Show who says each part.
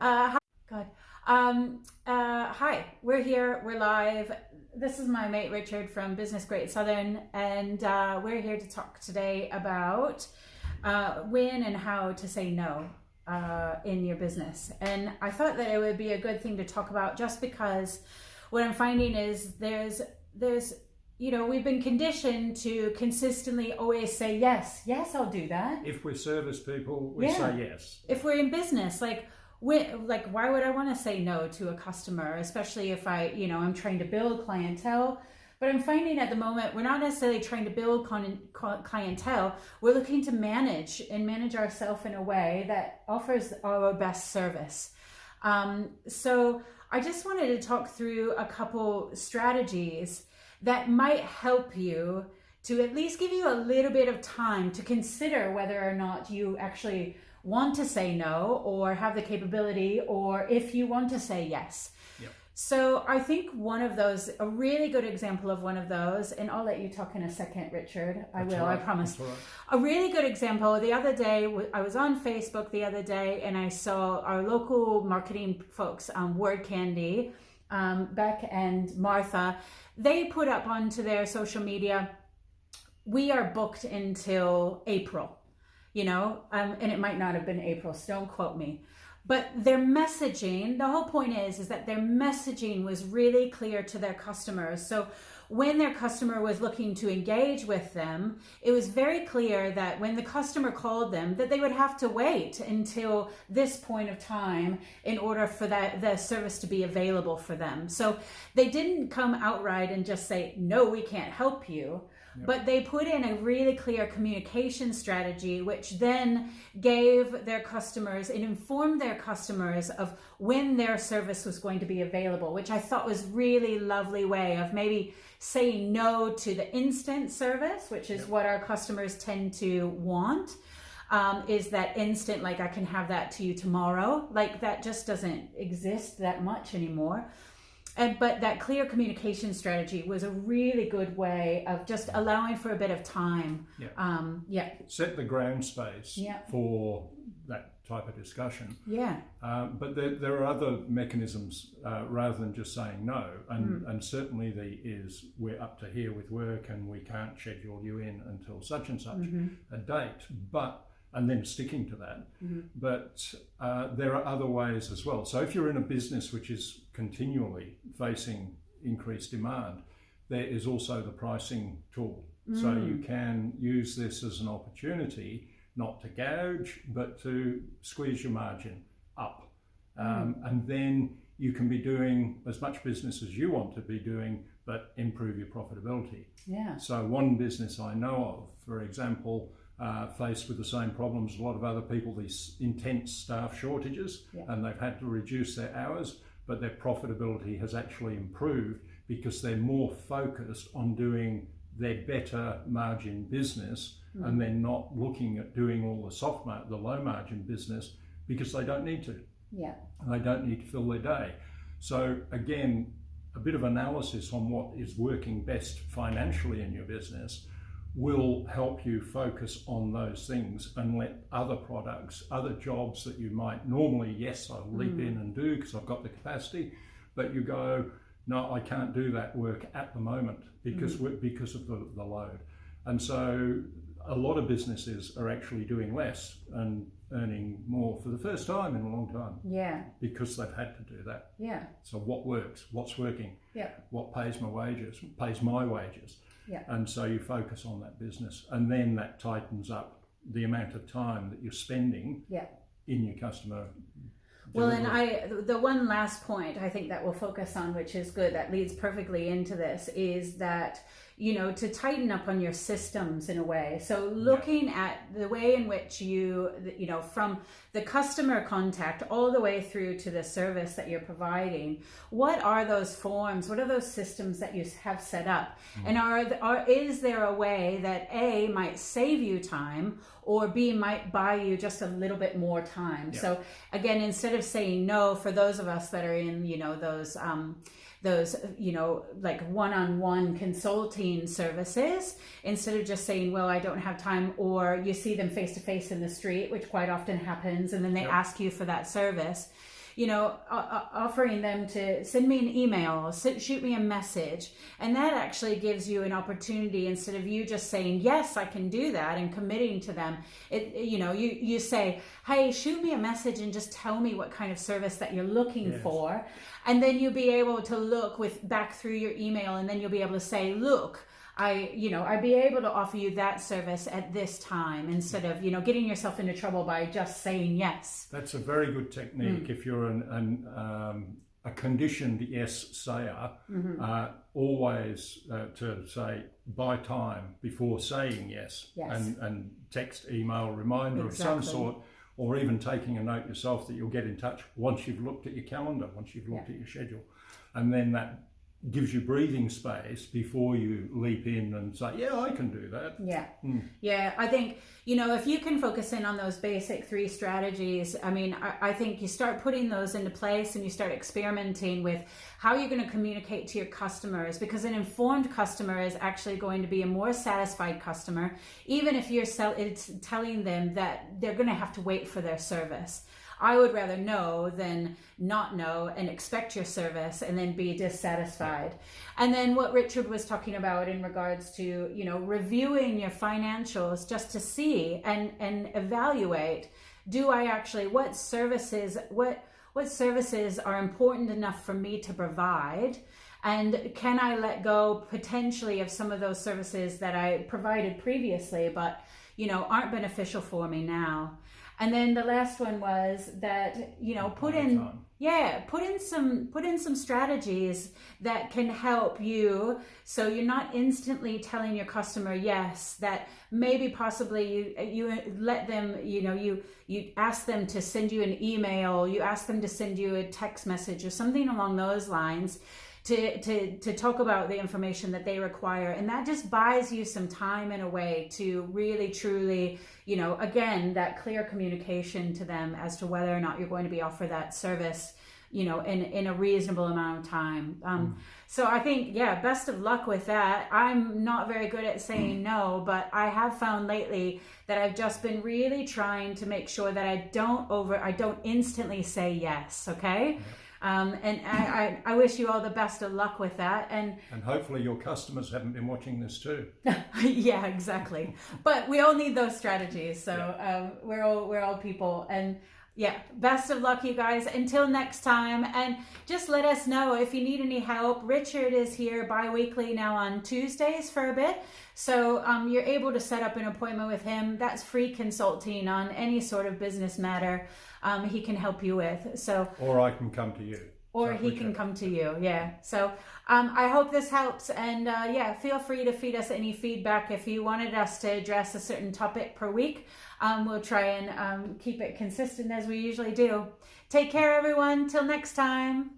Speaker 1: Hi, God. Hi, we're here, we're live. This is my mate Richard from Business Great Southern, and we're here to talk today about when and how to say no in your business. And I thought that it would be a good thing to talk about just because what I'm finding is there's we've been conditioned to consistently always say yes, I'll do that.
Speaker 2: If we service people, we say yes.
Speaker 1: If we're in business, why would I want to say no to a customer, especially if I'm trying to build clientele? But I'm finding at the moment, we're not necessarily trying to build clientele. We're looking to manage ourselves in a way that offers our best service. So I just wanted to talk through a couple strategies that might help you to at least give you a little bit of time to consider whether or not you actually want to say no or have the capability, or if you want to say yes.
Speaker 2: Yep.
Speaker 1: So I think one of those, a really good example of one of those, and I'll let you talk in a second, Richard. I promise.
Speaker 2: That's all right.
Speaker 1: A really good example, the other day, I was on Facebook the other day and I saw our local marketing folks, Word Candy, Beck and Martha, they put up onto their social media, we are booked until April, and it might not have been April, so don't quote me. But their messaging, the whole point is that their messaging was really clear to their customers. So when their customer was looking to engage with them, it was very clear that when the customer called them, that they would have to wait until this point of time in order for the service to be available for them. So they didn't come outright and just say, no, we can't help you. Yep. But they put in a really clear communication strategy, which then gave their customers, it informed their customers of when their service was going to be available, which I thought was really lovely way of maybe saying no to the instant service, which is what our customers tend to want. Is that instant, like I can have that to you tomorrow, like that just doesn't exist that much anymore. But that clear communication strategy was a really good way of just allowing for a bit of time.
Speaker 2: Set the ground space for that type of discussion. But there are other mechanisms rather than just saying no. And certainly we're up to here with work and we can't schedule you in until such and such a date. And then sticking to that. But there are other ways as well. So if you're in a business which is continually facing increased demand, there is also the pricing tool. So you can use this as an opportunity not to gouge, but to squeeze your margin up. And then you can be doing as much business as you want to be doing, but improve your profitability. So one business I know of, for example, faced with the same problems as a lot of other people, these intense staff shortages, and they've had to reduce their hours, but their profitability has actually improved because they're more focused on doing their better margin business, and they're not looking at doing all the low margin business because they don't need to. And they don't need to fill their day. So again, a bit of analysis on what is working best financially in your business will help you focus on those things and let other products, other jobs that you might normally, yes, I'll leap in and do because I've got the capacity, but you go, no, I can't do that work at the moment because of the load. And so a lot of businesses are actually doing less and earning more for the first time in a long time. Because they've had to do that. So what works? What's working? What pays my wages? Pays my wages? And so you focus on that business, and then that tightens up the amount of time that you're spending in your customer delivery.
Speaker 1: Well, and the one last point I think that we'll focus on, which is good, that leads perfectly into this, is that to tighten up on your systems in a way. So looking at the way in which from the customer contact all the way through to the service that you're providing, what are those forms? What are those systems that you have set up? And is there a way that A, might save you time, or B, might buy you just a little bit more time? So again, instead of saying no, for those of us that are in, those like one-on-one consulting services, instead of just saying, well, I don't have time, or you see them face to face in the street, which quite often happens, and then they ask you for that service, offering them to send me an email, shoot me a message. And that actually gives you an opportunity, instead of you just saying, yes, I can do that, and committing to them. You say, hey, shoot me a message and just tell me what kind of service that you're looking for. And then you'll be able to look back through your email, and then you'll be able to say, look, I'd be able to offer you that service at this time, instead of, getting yourself into trouble by just saying yes.
Speaker 2: That's a very good technique. If you're a conditioned yes sayer, always to say buy time before saying yes. And text, email, reminder of some sort, or even taking a note yourself that you'll get in touch once you've looked at your calendar, once you've looked at your schedule. And then that gives you breathing space before you leap in and say, yeah, I can do that.
Speaker 1: Yeah, I think, if you can focus in on those basic 3 strategies, I think you start putting those into place, and you start experimenting with how you're going to communicate to your customers, because an informed customer is actually going to be a more satisfied customer, even if it's telling them that they're going to have to wait for their service. I would rather know than not know and expect your service and then be dissatisfied. And then what Richard was talking about in regards to, reviewing your financials just to see and evaluate, what services are important enough for me to provide? And can I let go potentially of some of those services that I provided previously, but, aren't beneficial for me now? And then the last one was that, put in some strategies that can help you, so you're not instantly telling your customer yes, that maybe possibly you let them, you ask them to send you an email, you ask them to send you a text message or something along those lines, to talk about the information that they require. And that just buys you some time and a way to really truly, again, that clear communication to them as to whether or not you're going to be offered that service, in a reasonable amount of time. So I think, best of luck with that. I'm not very good at saying no, but I have found lately that I've just been really trying to make sure that I don't instantly say yes. Okay. And I wish you all the best of luck with that, and
Speaker 2: hopefully your customers haven't been watching this too.
Speaker 1: Yeah, exactly. But we all need those strategies, so we're all people, and best of luck, you guys. Until next time, and just let us know if you need any help. Richard is here bi-weekly now on Tuesdays for a bit, so you're able to set up an appointment with him. That's free consulting on any sort of business matter he can help you with. So,
Speaker 2: or I can come to you.
Speaker 1: Or he can come to you, So I hope this helps, and feel free to feed us any feedback. If you wanted us to address a certain topic per week, we'll try and keep it consistent as we usually do. Take care, everyone. Till next time.